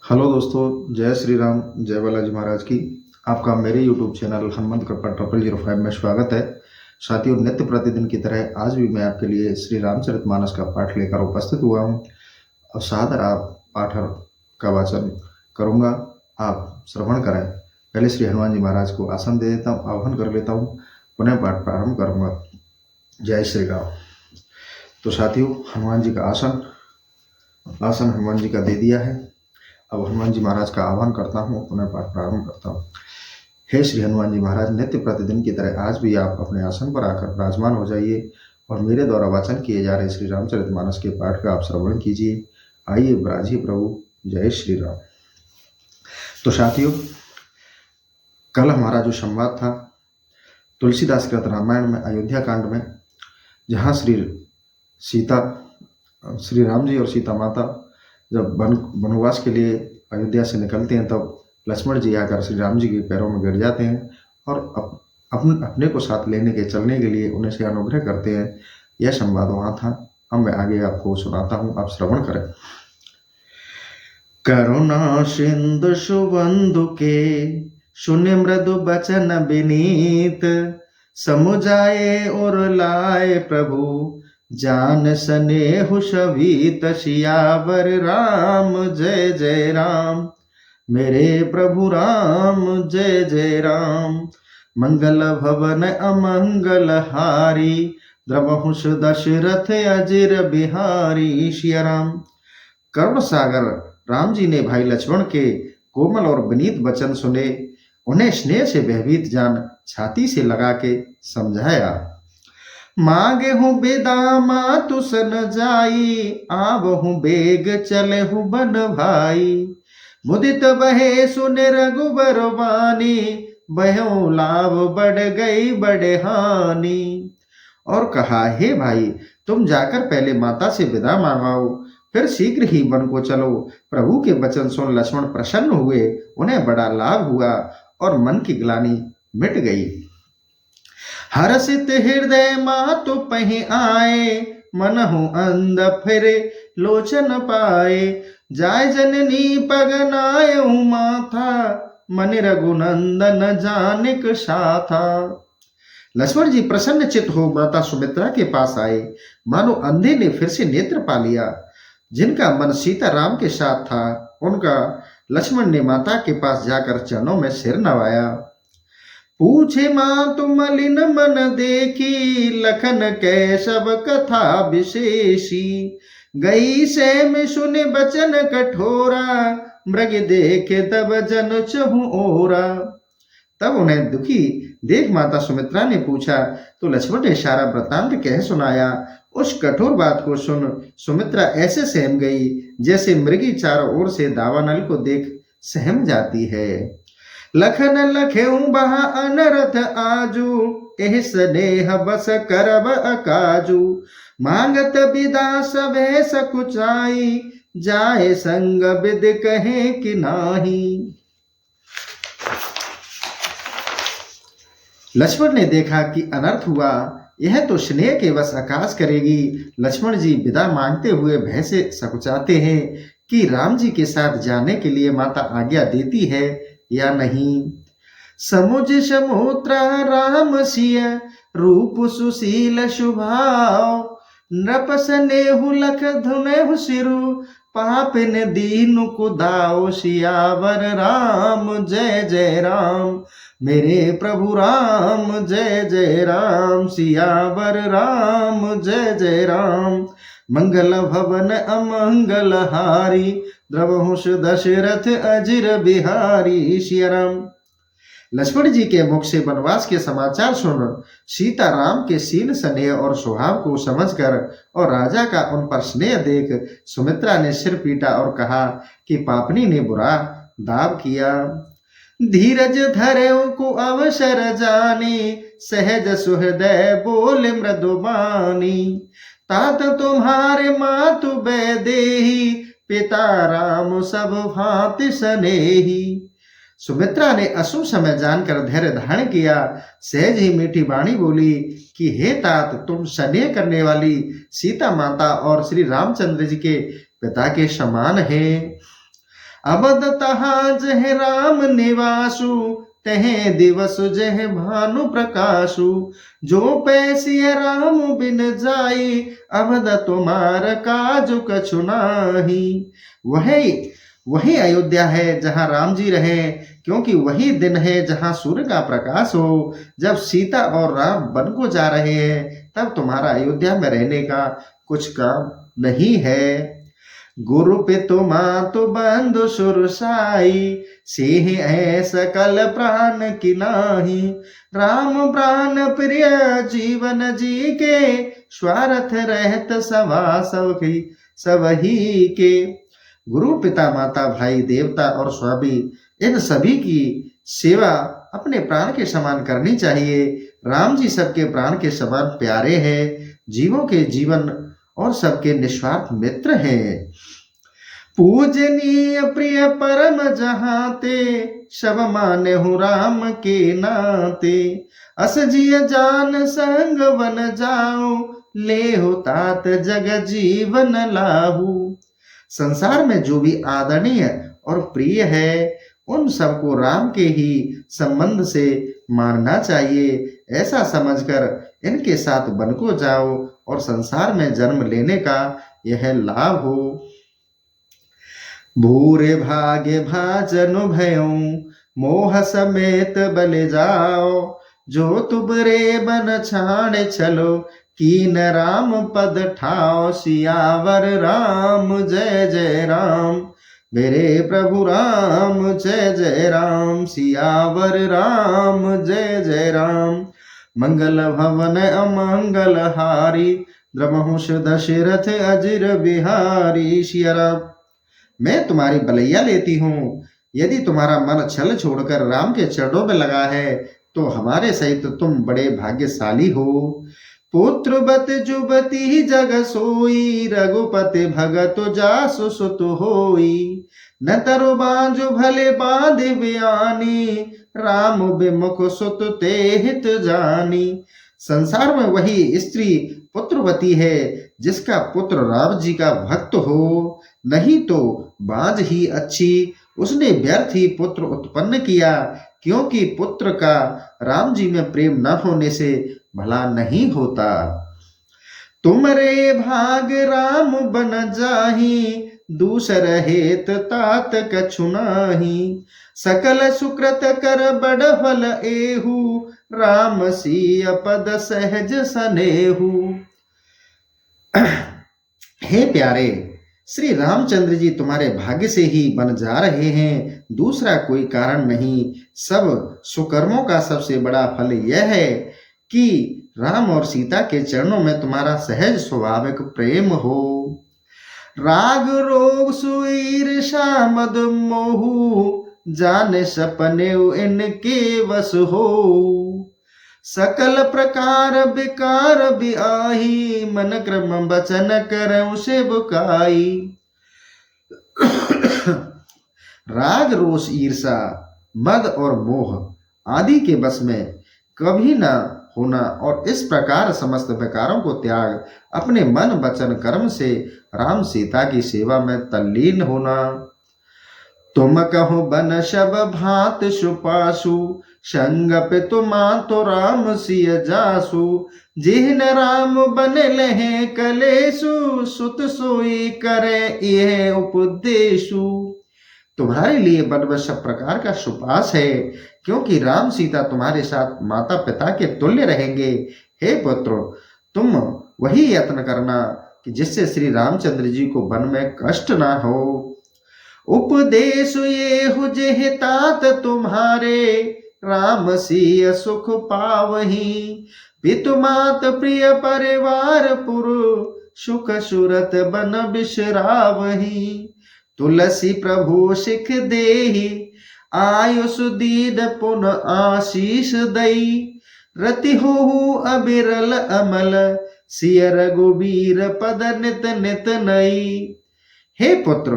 Hello दोस्तों, जय श्री राम, जय बालाजी महाराज की। आपका मेरे यूट्यूब चैनल हनुमंत कृपा 005 में स्वागत है। साथियों, नित्य प्रतिदिन की तरह आज भी मैं आपके लिए श्री रामचरितमानस का पाठ लेकर उपस्थित हुआ हूँ और सादर आप पाठर का वाचन करूँगा। आप श्रवण करें। पहले श्री हनुमान जी महाराज को आसन दे देता हूँ, आह्वान कर लेता हूँ, पुनः पाठ प्रारंभ करूँगा। जय श्री राम। तो साथियों, हनुमान जी का आसन हनुमान जी का दे दिया है। अब हनुमान जी महाराज का आह्वान करता हूँ, पुनः पाठ प्रारंभ करता हूँ। हे श्री हनुमान जी महाराज, नित्य प्रतिदिन की तरह आज भी आप अपने आसन पर आकर विराजमान हो जाइए और मेरे द्वारा वाचन किए जा रहे श्री रामचरितमानस के पाठ का आप श्रवण कीजिए। आइए विराजिए प्रभु। जय श्री राम। तो साथियों, कल हमारा जो संवाद था तुलसीदास कृत रामायण में, अयोध्या कांड में, जहाँ श्री राम जी और सीता माता जब वनवास के लिए अयोध्या से निकलते हैं, तब लक्ष्मण जी आकर श्री राम जी के पैरों में गिर जाते हैं और अपने को साथ लेने के चलने के लिए उन्हें से अनुग्रह करते हैं। यह संवाद वहाँ था। अब मैं आगे आपको सुनाता हूँ, आप श्रवण करें। करुणा सिंधु सुबंधु के सुन मृदु बचन विनीत, समुझाए और लाए प्रभु जान स्नेहु सभी सियावर राम। जय जय राम। मेरे प्रभु राम जय जय राम। मंगल भवन अमंगल हारी, द्रवहु दशरथ अजिर बिहारी। सिया राम। करुण सागर राम जी ने भाई लक्ष्मण के कोमल और विनीत वचन सुने। उन्हें स्नेह से भयभीत जान छाती से लगा के समझाया। मांगे हूँ बेदामा तुसन जाई, आवहूँ बेग चले हूँ बन भाई। मुदित बहे सुने रघुबर वाणी, बहो लाभ बढ़ गई बड़े हानि। और कहा, हे भाई, तुम जाकर पहले माता से विदा मांगाओ, फिर शीघ्र ही वन को चलो। प्रभु के वचन सुन लक्ष्मण प्रसन्न हुए। उन्हें बड़ा लाभ हुआ और मन की ग्लानि मिट गई। हर्षित हृदय मातु पहि आए, मनहु अंध फिरे लोचन पाए। जाय जननी पगनायउ माथा, मन रघुनंदन जानिक साथा। लक्ष्मण जी प्रसन्न चित्त हो माता सुमित्रा के पास आए। मानो अंधे ने फिर से नेत्र पा लिया। जिनका मन सीता राम के साथ था, उनका लक्ष्मण ने माता के पास जाकर चरणों में सिर नवाया। पूछे मां तुम मलिन मन देखी, लखन कैसब कथा विशेषी। गई से में सुने बचन कठोरा, मृग देखे तब जन चहु ओरा। तब उन्हें दुखी देख माता सुमित्रा ने पूछा, तो लक्ष्मण ने सारा वृत्तांत कह सुनाया। उस कठोर बात को सुन सुमित्रा ऐसे सहम गई, जैसे मृगी चारों ओर से दावानल को देख सहम जाती है। लखन लखेऊ बहा अनरथ आजू, एह स्नेह बस करब अकाजू। मांगत विदा सबे सकुचाई, जाए संग विद कहे कि नाही। लक्ष्मण ने देखा कि अनर्थ हुआ, यह तो स्नेह के वश आकाश करेगी। लक्ष्मण जी विदा मांगते हुए भय से सकुचाते हैं कि राम जी के साथ जाने के लिए माता आज्ञा देती है या नहीं। समुझ समुद्रा राम सिय, रूप सुशील शुभाव। नृप स्नेहु लख धुनेहु सिरु, पापिन दीनु कुदाओ। सियावर राम जय जय राम। मेरे प्रभु राम जय जय राम। सियावर राम जय जय राम। मंगल भवन अमंगल हारी, द्रवहुष दशरथ अजिर बिहारी। सिया राम। लक्ष्मण जी के मुख से वनवास के समाचार सुन सीता राम के शील स्नेह और स्वभाव को समझकर और राजा का उन पर स्नेह देख सुमित्रा ने सिर पीटा और कहा कि पापनी ने बुरा दाव किया। धीरज धरे को अवसर जानी, सहज सुहृदय बोले मृदुबानी। तात तुम्हारे मातु बैदेही, पिता राम सब भांति स्नेही। सुमित्रा ने अशुभ समय जानकर धैर्य धारण किया। सहज ही मीठी वाणी बोली कि हे तात, तुम स्नेह करने वाली सीता माता और श्री रामचंद्र जी के पिता के समान हैं। अबद तहाँ जह राम निवासु, तह दिवस जह भानु प्रकाशु। जो पैसिय राम बिन जाई, अबद तुम्हार काज कछु नाही। वही वही अयोध्या है जहाँ राम जी रहे, क्योंकि वही दिन है जहाँ सूर्य का प्रकाश हो। जब सीता और राम वन को जा रहे हैं, तब तुम्हारा अयोध्या में रहने का कुछ काम नहीं है। गुरु पितु मातु बंधु सुरसाई, सेहि है सकल प्राण की नाही। राम प्राण प्रिय जीवन जी के, स्वार्थ रहत सवा सबही के। गुरु पिता माता भाई देवता और स्वामी, इन सभी की सेवा अपने प्राण के समान करनी चाहिए। राम जी सबके प्राण के समान प्यारे हैं, जीवों के जीवन और सबके निस्वार्थ मित्र हैं। पूजनीय प्रिय परम जहाते, सब माने हूँ राम के नाते। अस जिय जान संग वन जाओ, ले हो तात जग जीवन लाहू। संसार में जो भी आदरणीय और प्रिय है, उन सबको राम के ही संबंध से मानना चाहिए। ऐसा समझकर इनके साथ वन को जाओ और संसार में जन्म लेने का यह लाभ हो। भूरे भाग्य भाजनु भयों, मोह समेत बले जाओ। जो तुबरे बन छाड़ चलो, कीन राम पद ठाओ। सियावर राम जय जय राम, मेरे प्रभु राम जय जय राम। सियावर राम जय जय राम, मंगल भवन अमंगल हारी। द्रमहुष दशरथ अजिर बिहारी। सिया, मैं तुम्हारी बलैया लेती हूँ। यदि तुम्हारा मन छल छोड़कर राम के चरणों में लगा है, तो हमारे सहित तुम बड़े भाग्यशाली हो। पुत्रवत जुबती जग सोई, रघुपति भगत जासु सुत होई। न तरु बांझु भले बांध बयानी, राम विमुख सुत ते हित जानी। संसार में वही स्त्री पुत्रवती है जिसका पुत्र राम जी का भक्त हो, नहीं तो बांझ ही अच्छी। उसने व्यर्थ ही पुत्र उत्पन्न किया, क्योंकि पुत्र का राम जी में प्रेम न होने से भला नहीं होता। तुमरे भाग राम बन जाही, दूसर हेत तात कछु नाही। सकल सुकृत कर बड़ फल एहू, राम सिय पद सहज सनेहू। हे प्यारे, श्री रामचंद्र जी तुम्हारे भाग्य से ही बन जा रहे हैं, दूसरा कोई कारण नहीं। सब सुकर्मों का सबसे बड़ा फल यह है कि राम और सीता के चरणों में तुम्हारा सहज स्वाभाविक प्रेम हो। राग रोग सुईर्षा मद मोहु, जाने सपने इनके वश हो। सकल प्रकार विकार बिआही, मन क्रम बचन करऊं सेवकाई। राग रोष ईर्षा मद और मोह आदि के बस में कभी न होना और इस प्रकार समस्त विकारों को त्याग अपने मन वचन कर्म से राम सीता की सेवा में तल्लीन होना। तुम कहो बन शब भात सुपासु, संग पितु मातु राम सिय जासु। जिहन राम बन लहे कलेसु, सुत सोई करे यह उपदेशु। तुम्हारे लिए वन में सब प्रकार का सुपास है, क्योंकि राम सीता तुम्हारे साथ माता पिता के तुल्य रहेंगे। हे पुत्र, तुम वही यत्न करना कि जिससे श्री रामचंद्र जी को वन में कष्ट ना हो। उपदेश ये हुजे तात तुम्हारे, राम सिय सुख पावही। पितु मात प्रिय परिवार पुर, सुख सुरत बन बिसरावही। तुलसी प्रभु सिख देहि, आयुष दीन पुन आशीष दई। रति हो अबिरल अमल, सिय रघुबीर पद नित नित नई। हे पुत्र,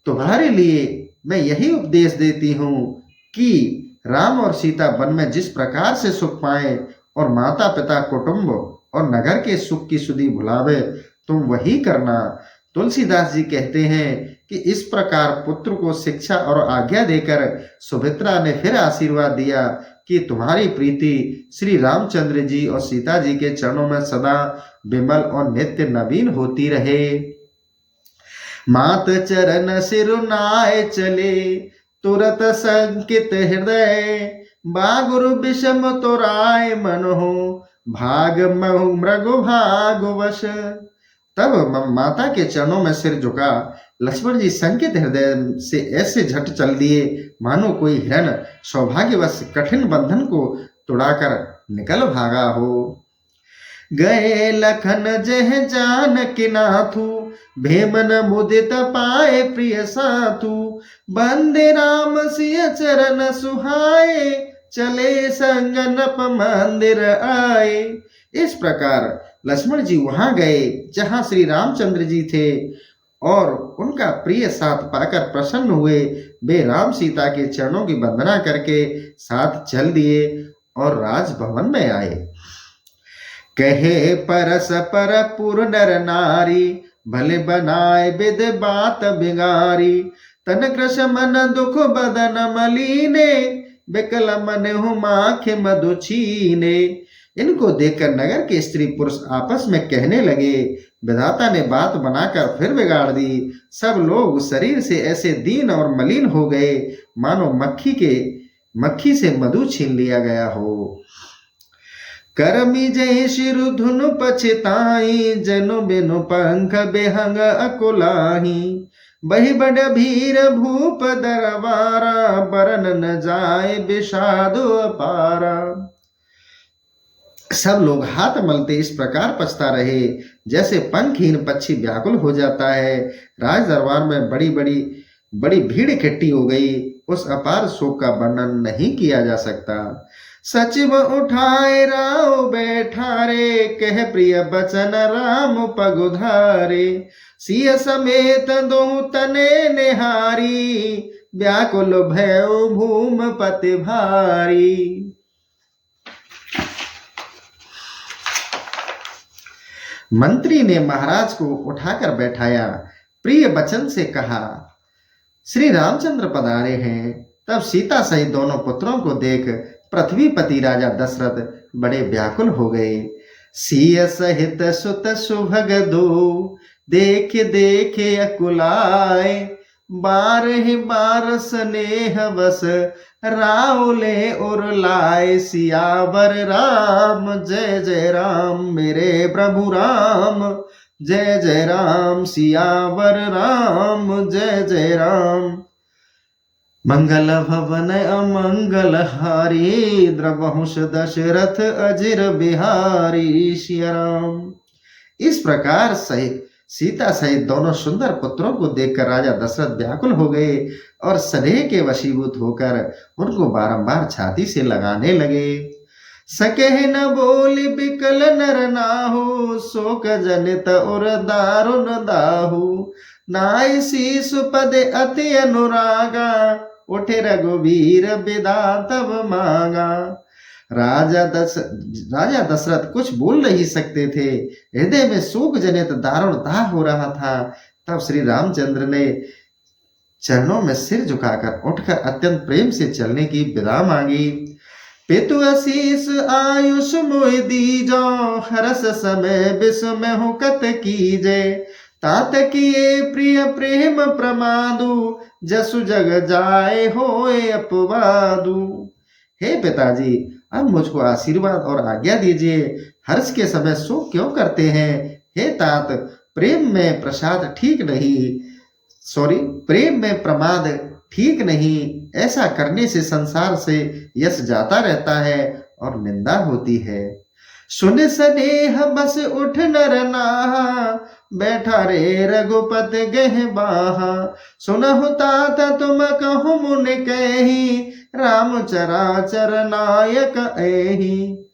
तुम्हारे लिए मैं यही उपदेश देती हूँ कि राम और सीता वन में जिस प्रकार से सुख पाए और माता पिता कुटुंब और नगर के सुख की सुधि भुलावे, तुम वही करना। तुलसीदास जी कहते हैं कि इस प्रकार पुत्र को शिक्षा और आज्ञा देकर सुमित्रा ने फिर आशीर्वाद दिया कि तुम्हारी प्रीति श्री रामचंद्र जी और सीता जी के चरणों में सदा विमल और नित्य नवीन होती रहे। मात चरण सिरुनाए चले तुरत संकित हृदय, बागुरु विषम तोराय मन हो भाग मृगु भागवश। तब माता के चरणों में सिर झुका लक्ष्मण जी संकित हृदय से ऐसे झट चल दिए मानो कोई हिरण सौभाग्यवश कठिन बंधन को तोड़ाकर निकल भागा हो। गए लखन जह जानकि नाथु, भेमन मुदित पाए प्रिय साथु, बंदे राम सिय चरण सुहाए, चले संग नप मंदिर आए। इस प्रकार लक्ष्मण जी वहां गए जहां श्री रामचंद्र जी थे और उनका प्रिय साथ पाकर प्रसन्न हुए। वे राम सीता के चरणों की वंदना करके साथ चल दिए और राजभवन में आए। कहे परस पर पुर नर नारी, भले बनाए विद बात बिगारी, तन कृश मन दुख बदन मलीने, बिकल मन हुमाखे मधु छीने। इनको देखकर नगर के स्त्री पुरुष आपस में कहने लगे, विधाता ने बात बनाकर फिर बिगाड़ दी। सब लोग शरीर से ऐसे दीन और मलिन हो गए मानो मक्खी से मधु छीन लिया गया हो। करमी जय शिरु धुनु पछताई, जनु बिनु पंख बेहंग अकुलाही, बही बड़ भीर भूप दरबारा, बरन न जाए विषाद अपारा। सब लोग हाथ मलते इस प्रकार पछता रहे जैसे पंखहीन पक्षी व्याकुल हो जाता है। राज दरबार में बड़ी भीड़ इकट्ठी हो गई। उस अपार शोक का वर्णन नहीं किया जा सकता। सचिव उठाए राव बैठारे, कह प्रिय बचन राम पगुधारे, सिय समेत दो तने निहारी, व्याकुल भयो भूम पति भारी। मंत्री ने महाराज को उठाकर बैठाया, प्रिय वचन से कहा, श्री रामचंद्र पधारे हैं। तब सीता सहित दोनों पुत्रों को देख पृथ्वीपति राजा दशरथ बड़े व्याकुल हो गए। सिय सहित सुत सुभग दो, देख देखे अकुलाए, बार स्नेह वस राउले और लाए, सियावर राम जय जय राम मेरे प्रभु राम, जय जय राम सियावर राम जय जय राम। मंगल भवन अमंगल हारी, द्रवहुष दशरथ अजिर बिहारी सिया राम। इस प्रकार सीता सहित दोनों सुंदर पुत्रों को देखकर राजा दशरथ व्याकुल हो गए और स्नेह के वशीभूत होकर उनको बारंबार छाती से लगाने लगे। सके न बोली बिकल नर नाहु, शोक जनित और दारुण दाहु, नाई शीस पद अति अनुरागा, उठे रघुवीर विदा तब मांगा। राजा दशरथ कुछ बोल नहीं सकते थे, हृदय में शोक जनित दारुण दाह हो रहा था। तब श्री रामचंद्र ने चरणों में सिर झुकाकर उठकर अत्यंत प्रेम से चलने की विदा मांगी। पितु आशीष आयुष मोहि दीजो, हरस समय विषम हुकत कीजे, तात किए प्रिय प्रेम प्रमादु, जसु जग जाए होए अपवादु। हे पिताजी, अब मुझको आशीर्वाद और आज्ञा दीजिए। हर्ष के समय शोक क्यों करते हैं? हे तात, प्रेम में प्रमाद ठीक नहीं। ऐसा करने से संसार से यश जाता रहता है और निंदा होती है। सुन स्नेह बस उठ नर नाहा, बैठा रे रघुपति गह बाहा, सुनहु तात तुम कहु मुनि कही, राम चराचर नायक एहि।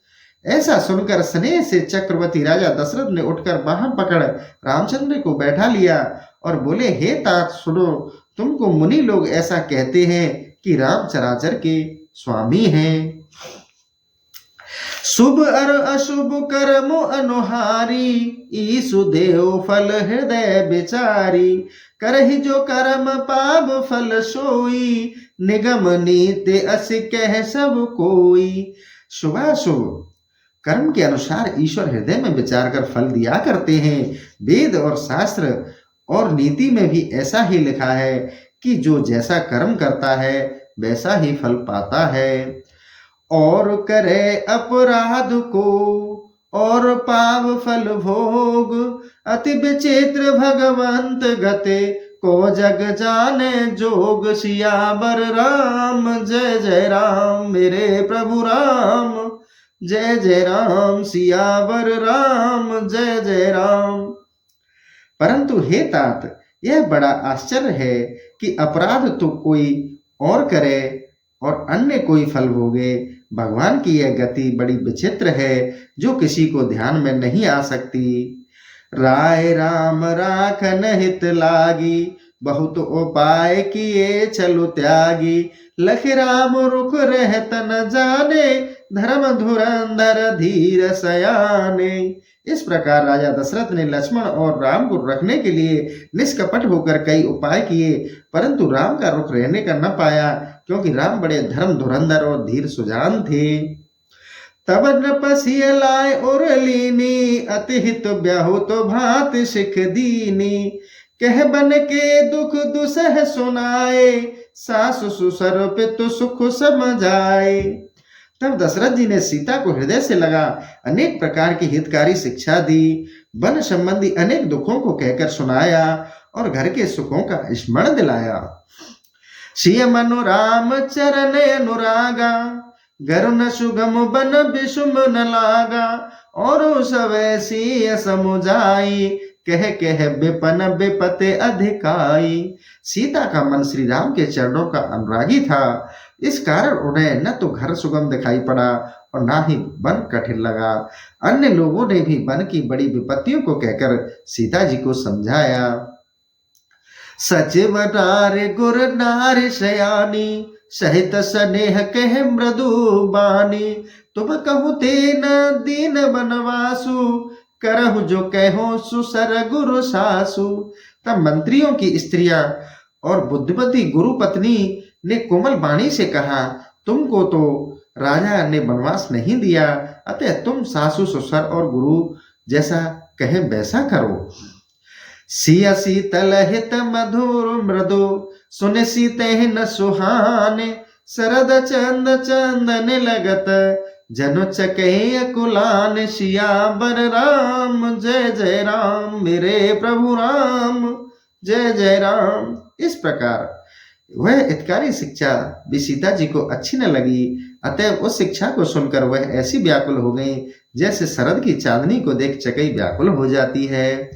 ऐसा सुनकर स्नेह से चक्रवर्ती राजा दशरथ ने उठकर बाहर पकड़ रामचंद्र को बैठा लिया और बोले, हे तात सुनो, तुमको मुनि लोग ऐसा कहते हैं कि राम चराचर के स्वामी हैं। शुभ और अशुभ कर्म अनुहारी, ईसु देव फल हृदय विचारी। करहि जो कर्म पाप फल सोई, निगम नीति अस कह सब कोई। शुभाशुभ कर्म के अनुसार ईश्वर हृदय में विचार कर फल दिया करते हैं। वेद और शास्त्र और नीति में भी ऐसा ही लिखा है कि जो जैसा कर्म करता है वैसा ही फल पाता है। और करे अपराध को और पाप फल भोग, अति विचित्र भगवंत गते को जग जाने जोग। सियावर राम जय जय राम मेरे प्रभु राम, जय जय राम सियावर राम जय जय राम। परंतु हे तात, यह बड़ा आश्चर्य है कि अपराध तो कोई और करे और अन्य कोई फल भोगे। भगवान की यह गति बड़ी विचित्र है जो किसी को ध्यान में नहीं आ सकती। राय राम राखन हित लागी, बहुत उपाय किए चलो त्यागी। लख राम रुख रहत न जाने, धर्म धुरंधर धीर सयाने। इस प्रकार राजा दशरथ ने लक्ष्मण और राम को रखने के लिए निष्कपट होकर कई उपाय किए, परंतु राम का रुख रहने का न पाया, क्योंकि राम बड़े धर्म धुरंधर और धीर सुजान थे। तब नपसिय लाए और लीनी, अति हित ब्याहुत भात सिख दीनी। कह बन के दुख दुसह सुनाए, सासु ससुर पितु सुख समझाए। तब दशरथ जी ने सीता को हृदय से लगा अनेक प्रकार की हितकारी शिक्षा दी, वन संबंधी अनेक दुखों को कहकर सुनाया और घर के सुखों का स्मरण दिलाया। सिय मनु राम चरण अनुरागा, गरुण सुगम बन विषुम न लागा। और सब सिय समुझाई, कह कह विपन विपते अधिकाई। सीता का मन श्री राम के चरणों का अनुरागी था, इस कारण उन्हें न तो घर सुगम दिखाई पड़ा और न ही वन कठिन लगा। अन्य लोगों ने भी वन की बड़ी विपत्तियों को कहकर सीता जी को समझाया। सचिव नार गुर नार शयानी, सहित स्नेह कह मृदु बानी। तुम कहु तेन दीन बनवासु, करहु जो कहो सुसर गुरु सासु। तब मंत्रियों की स्त्रियां और बुद्धिमती गुरु पत्नी ने कोमल वाणी से कहा, तुमको तो राजा ने वनवास नहीं दिया, अतः तुम सासु ससुर और गुरु जैसा कहे वैसा करो। सिया शीतल हित मधुर मृदु, सुन सीते न सुहाने। शरद चंद चंदन लगत, जनु चके कुलान। सियावर राम जय जय राम मेरे प्रभु राम, जय जय राम। इस प्रकार वह हितकारी शिक्षा भी सीता जी को अच्छी न लगी, अतः उस शिक्षा को सुनकर वह ऐसी व्याकुल हो गई जैसे शरद की चांदनी को देख चकई व्याकुल हो जाती है।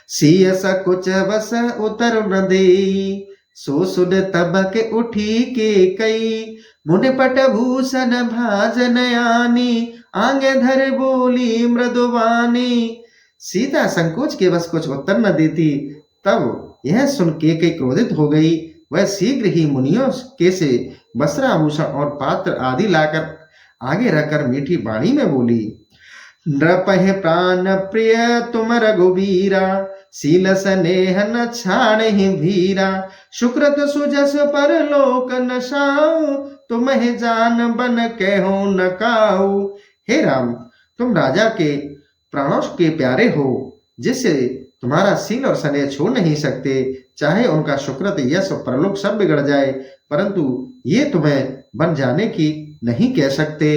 सिय सकुच बस उतर न देई, सो सुन तब के उठी के कई। मुनि पट भूषण भाजन आनी, आगे धर बोली मृदुवानी। सीता संकोच के बस कुछ उत्तर न देती। तब यह सुन के कई क्रोधित हो गई। वह शीघ्र ही मुनियों के से वस्त्राभूषण और पात्र आदि लाकर आगे रखकर मीठी वाणी में बोली। नृपहि प्राण प्रिय तुम रघुबीरा, शील स्नेह न छाड़हि भीरा। सुकृत सुजस परलोक न साऊ, तुम्हें जान बन कहो न काऊ। हे राम, तुम राजा के प्राणों के प्यारे हो, जिससे तुम्हारा शील और स्नेह छोड़ नहीं सकते। चाहे उनका सुकृत यश और परलोक सब बिगड़ जाए, परंतु ये तुम्हें बन जाने की नहीं कह सकते।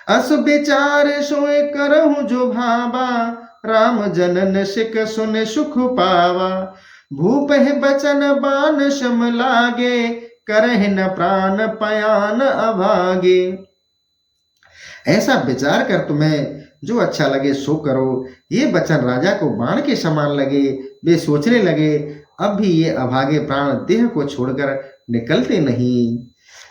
अस विचार सोए करहु जो भावा, राम जनन सिक सुन सुख पावा। भूप है बचन बान सम लागे, करह न प्राण पयान अभागे। ऐसा विचार कर तुम्हें जो अच्छा लगे सो करो। ये वचन राजा को बाण के समान लगे। वे सोचने लगे, अब भी ये अभागे प्राण देह को छोड़कर निकलते नहीं।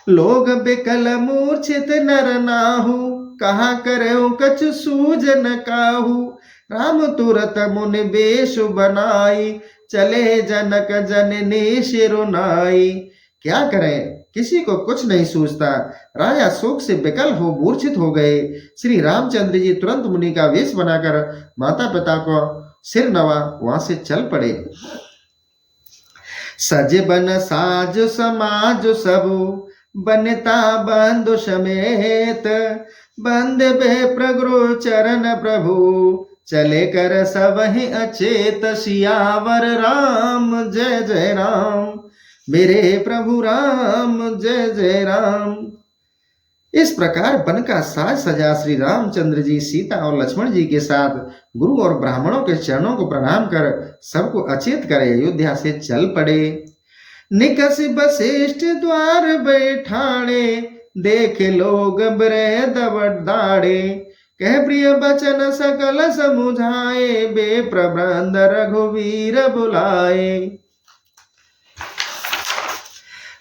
लोग बिकल मूर्छित नर नाहु, कहा करो कछ सूझ न काहू। राम तुरत मुनि बेश बनाई, चले जनक जननी शिरुनाई। क्या करें, किसी को कुछ नहीं सूझता। राजा शोक से विकल हो मूर्छित हो गए। श्री रामचंद्र जी तुरंत मुनि का वेश बनाकर माता पिता को सिर नवा वहां से चल पड़े। सज बन साज समाज सब बनता बंधु समेत, बंद बे प्रगुरु चरण प्रभु चले कर सब ही अचेत। सियावर राम जय जय राम, मेरे प्रभु राम जय जय राम। इस प्रकार वन का साज सजा श्री रामचंद्र जी सीता और लक्ष्मण जी के साथ गुरु और ब्राह्मणों के चरणों को प्रणाम कर सबको अचेत कर अयोध्या से चल पड़े। निकस वशिष्ठ द्वार बैठाड़े, देख लोग बृहद दाड़े। कह प्रिय बचन सकल समुझाए, बे प्रबंध रघुवीर बुलाए।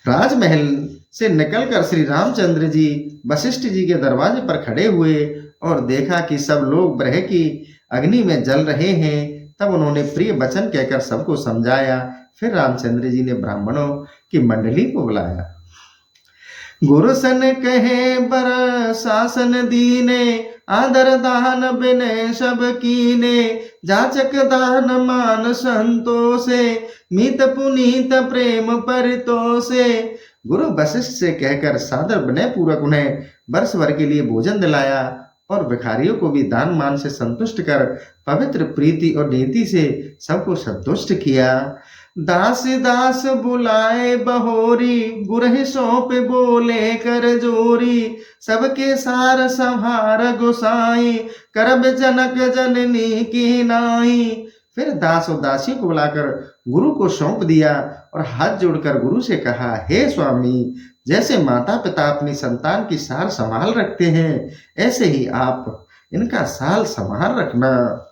राजमहल से निकलकर श्री रामचंद्र जी वशिष्ठ जी के दरवाजे पर खड़े हुए और देखा कि सब लोग ब्रह की अग्नि में जल रहे हैं। तब उन्होंने प्रिय वचन कहकर सबको समझाया। फिर रामचंद्र जी ने ब्राह्मणों की मंडली को बुलाया। गुरु सन कहे बर शासन दीने, आदर दान बिने सब कीने। जाचक दान मान संतोषे, मीत पुनीत प्रेम परितोषे। गुरु वशिष्ठ से कहकर सादर विनय पूर्वक उन्हें वर्ष भर के लिए भोजन दिलाया और भिखारियों को भी दान मान से संतुष्ट कर पवित्र प्रीति और नीति से सबको संतुष्ट किया। दास दास बुलाए बहोरी, गुरहि सौंप बोले कर जोरी। सबके सार संहार गोसाई, करब जनक जननी की नाई। फिर दास और दासियों को बुलाकर गुरु को सौंप दिया और हाथ जोड़कर गुरु से कहा, हे स्वामी, जैसे माता पिता अपनी संतान की सार संभाल रखते हैं, ऐसे ही आप इनका साल संभाल रखना।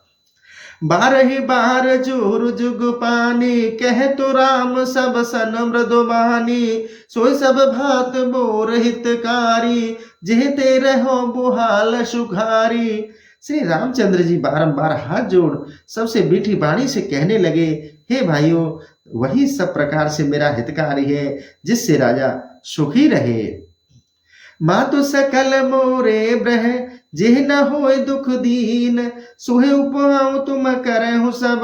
12 बार जोर जुग पानी, कह तो राम सब सन मृदुबानी। सोई सब भात बोर हितकारी, जेह तेरे हो बुहाल सुखारी। श्री रामचंद्र जी बारंबार हाथ जोड़ सबसे मीठी वाणी से कहने लगे, हे भाइयों, वही सब प्रकार से मेरा हितकारी है जिससे राजा सुखी रहे। मातु सकल मोरे ब्रह, जेह न होए दुख दीन। सुहे उपहाउ तुम करहु सब,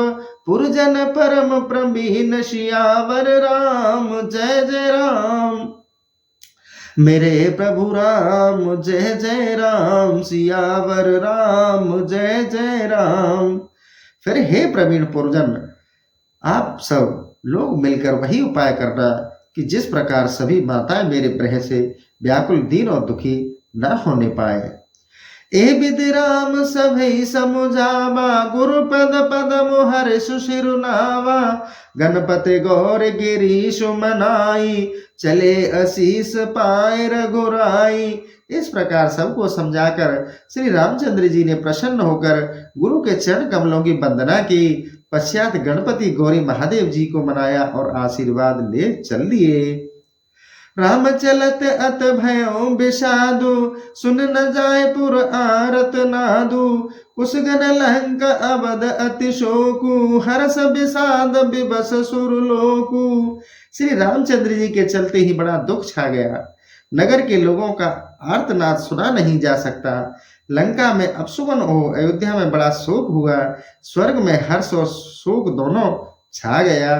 पुरजन परम प्रवीण। सियावर राम जय जय राम, मेरे प्रभु राम जय जय राम। सियावर राम जय जय राम। फिर हे प्रवीण पुरजन, आप सब लोग मिलकर वही उपाय करना कि जिस प्रकार सभी माताएं मेरे ब्रह से व्याकुल दीन और दुखी न होने पाए। ए विद राम सभई समुझावा, गुरु पद पद मोहर सुशिरुनावा। गणपति गौर गिरीश मनाई, चले आशीष पाए रघुराई। इस प्रकार सबको समझाकर श्री रामचंद्र जी ने प्रसन्न होकर गुरु के चरण कमलों की वंदना की। पश्चात गणपति गौरी महादेव जी को मनाया और आशीर्वाद ले चल दिए। राम चलत अत भयो विषादु, सुन न जाय पुर आरत नादु। कुशगन लंका अवध अति शोकु, हर्ष विषाद विवश सुरलोकु। श्री रामचंद्र जी के चलते ही बड़ा दुख छा गया। नगर के लोगों का आर्तनाद सुना नहीं जा सकता। लंका में अपशुभन हो, अयोध्या में बड़ा शोक हुआ। स्वर्ग में हर्ष और शोक दोनों छा गया।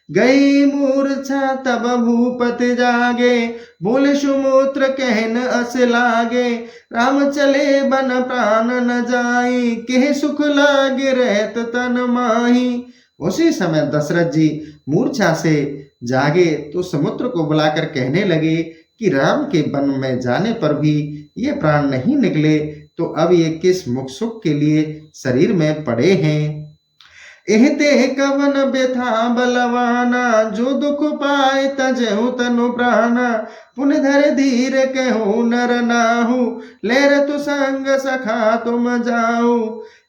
गई मूर्छा तब भूपति जागे, बोले सुमूत्र कहन अस लागे। राम चले बन प्राण न जाई, के सुख लागे रहत तन माही। उसी समय दशरथ जी मूर्छा से जागे तो समुद्र को बुलाकर कहने लगे कि राम के वन में जाने पर भी ये प्राण नहीं निकले, तो अब ये किस मुख सुख के लिए शरीर में पड़े हैं। एहते कवन व्यथा बलवाना, जो दुख पाए तजहु तनु प्राणा। पुन धर धीर कहु नर नाहु, लेर तु संग सखा तुम जाऊ।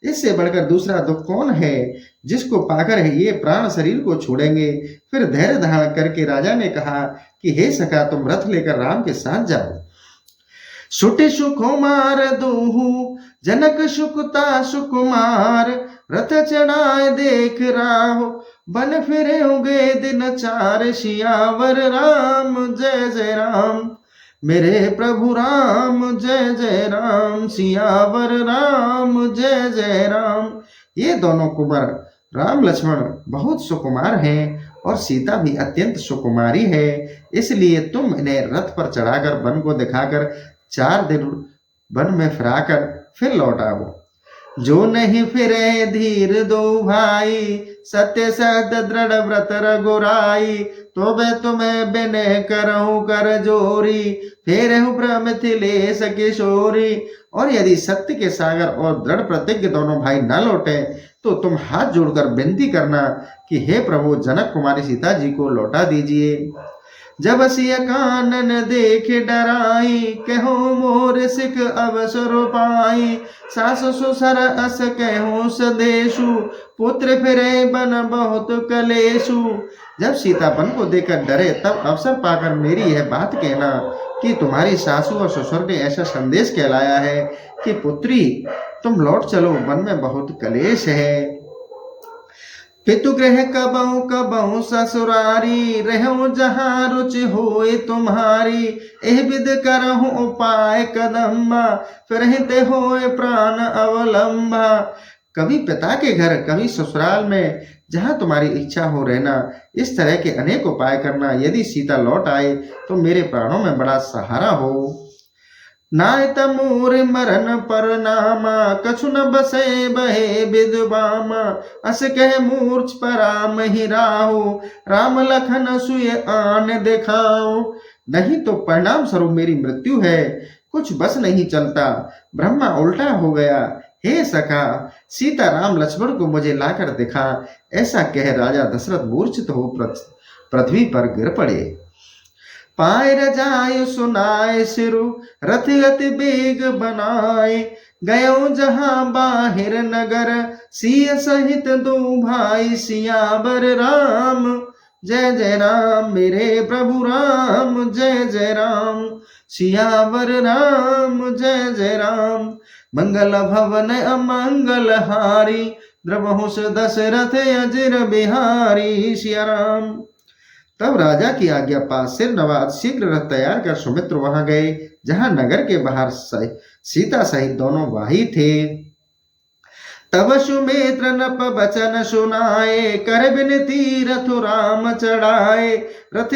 इससे बढ़कर दूसरा दुख कौन है जिसको पाकर ये प्राण शरीर को छोड़ेंगे। फिर धैर्य धारण करके राजा ने कहा कि हे सखा, तुम रथ लेकर राम के साथ जाओ। सुट सुकुमार दूहु, जनक सुकुता सुकुमार। रथ चढ़ाए देख राहो, बन फिरे होंगे दिन चार, सियावर राम जय जय राम। मेरे प्रभु राम जय जय राम, सियावर राम जय जय राम। ये दोनों कुंवर राम लक्ष्मण बहुत सुकुमार हैं और सीता भी अत्यंत सुकुमारी है, इसलिए तुम इन्हें रथ पर चढ़ाकर वन को दिखाकर 4 दिन वन में फिराकर फिर लौट आओ। जो नहीं फिरे धीर दो भाई, सत्य सत दृढ़ व्रत रघुराई। तो मैं तुम्हें बिनय करहूं कर जोरी, फेर मिथिलेश किशोरी। और यदि सत्य के सागर और दृढ़ प्रतिज्ञ दोनों भाई न लौटे तो तुम हाथ जोड़कर विनती करना कि हे प्रभु, जनक कुमारी सीता जी को लौटा दीजिए। जब सिय कानन देख डराई, कहो मोर सिख अवसर पाई। सास ससुर अस कहो सदेशु, पुत्र फिरे बन बहुत कलेशु। जब सीतापन को देखकर डरे तब अवसर पाकर मेरी यह बात कहना कि तुम्हारी सासू और ससुर ने ऐसा संदेश कहलाया है कि पुत्री तुम लौट चलो, वन में बहुत कलेश है। पितुगृह कबहु कबहु ससुरारी, रहूं जहाँ रुचि होए तुम्हारी। एह विद करहु उपाय कदम्बा, फिरहिते होए प्राण अवलंबा। कभी पिता के घर, कभी ससुराल में, जहाँ तुम्हारी इच्छा हो रहना। इस तरह के अनेक उपाय करना। यदि सीता लौट आए तो मेरे प्राणों में बड़ा सहारा हो। नायत मोर मरन पर नामा, कछु न बसे बहे विधवामा। अस कह मूर्छ पराम ही राहो, राम लखन सुय आन दिखाओ। नहीं तो परिणाम स्वरूप मेरी मृत्यु है, कुछ बस नहीं चलता, ब्रह्मा उल्टा हो गया। हे सखा, सीता राम लक्ष्मण को मुझे लाकर दिखा। ऐसा कह राजा दशरथ मूर्छित हो पृथ्वी पर गिर पड़े। पाए रजाय सुनाए सिरु, रथ अति बेग बनाए। गयो जहां बाहिर नगर, सिय सहित दो भाई। सियावर राम जय जय राम, मेरे प्रभु राम जय जय राम। सियावर राम जय जय राम। मंगल भवन अमंगल हारी, द्रवहुस दशरथ अजिर बिहारी। सिया राम। तब राजा की आज्ञा पास सिर नवाज शीघ्र रथ तैयार कर सुमित्र वहां गए, जहां नगर के बाहर सीता सहित दोनों भाई थे। तब सुमित्र नप बचन सुनाए, कर बिनती रथ राम चढ़ाए। रथ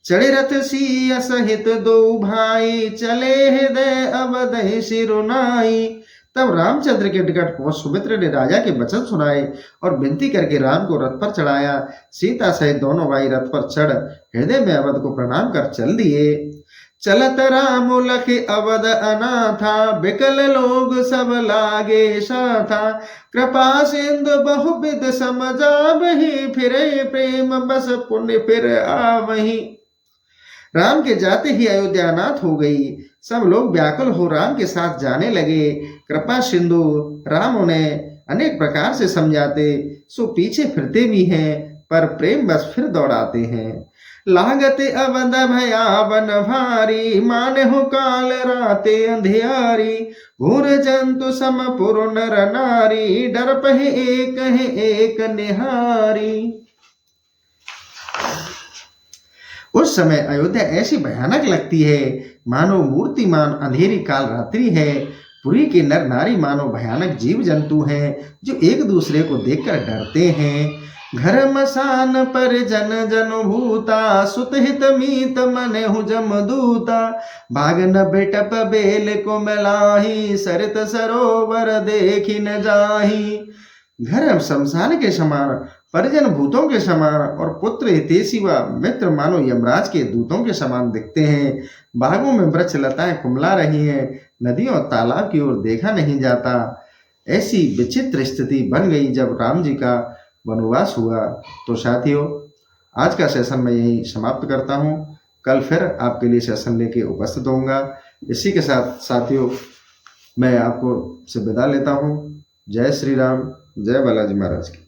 चढ़े रथ सिया सहित दो भाई, चले हृदय अवधि सिरुनाई। तब रामचंद्र के निकट पहुंच सुमित्र ने राजा के वचन सुनाए और विनती करके राम को रथ पर चढ़ाया। सीता सहित दोनों भाई रथ पर चढ़ हृदय में अवध को प्रणाम कर चल दिए। चलत राम लख अवध अनाथा, बिकल लोग सब लागे साथा। कृपा सिंधु बहुविध समझावहि, फिरे प्रेम बस पुण्य फिर आवहि। राम के जाते ही अयोध्या अनाथ हो गई। सब लोग व्याकुल हो राम के साथ जाने लगे। कृपा सिंधु राम उन्हें अनेक प्रकार से समझाते, सो पीछे फिरते भी हैं, पर प्रेम बस फिर दौड़ाते हैं। लागत अवध भयावन भारी, माने हो काल राते अंधियारी। घूर जंतु सम पुर नर नारी, डर पहे एक है एक निहारी। उस समय अयोध्या ऐसी भयानक लगती है मानो मूर्तिमान अंधेरी काल रात्रि है। पुरी के नर नारी मानो भयानक जीव जंतु हैं जो एक दूसरे को देखकर डरते हैं। घर मसान पर जन जन भूता, सुत हित मीत मन हु जमदूता। भागन बेटप बेल को मिलाही, सरित सरोवर देखी न जाही। घर शमशान के समान, परिजन भूतों के समान और पुत्र हितैषी व मित्र मानो यमराज के दूतों के समान दिखते हैं। बागों में वृक्ष लताएं कुमला रही हैं, नदियों और तालाब की ओर देखा नहीं जाता। ऐसी विचित्र स्थिति बन गई जब राम जी का वनवास हुआ। तो साथियों, आज का सेशन मैं यही समाप्त करता हूँ। कल फिर आपके लिए सेशन लेके उपस्थित होऊंगा। इसी के साथ साथियों, मैं आपको से विदा लेता हूँ। जय श्री राम, जय बालाजी महाराज की।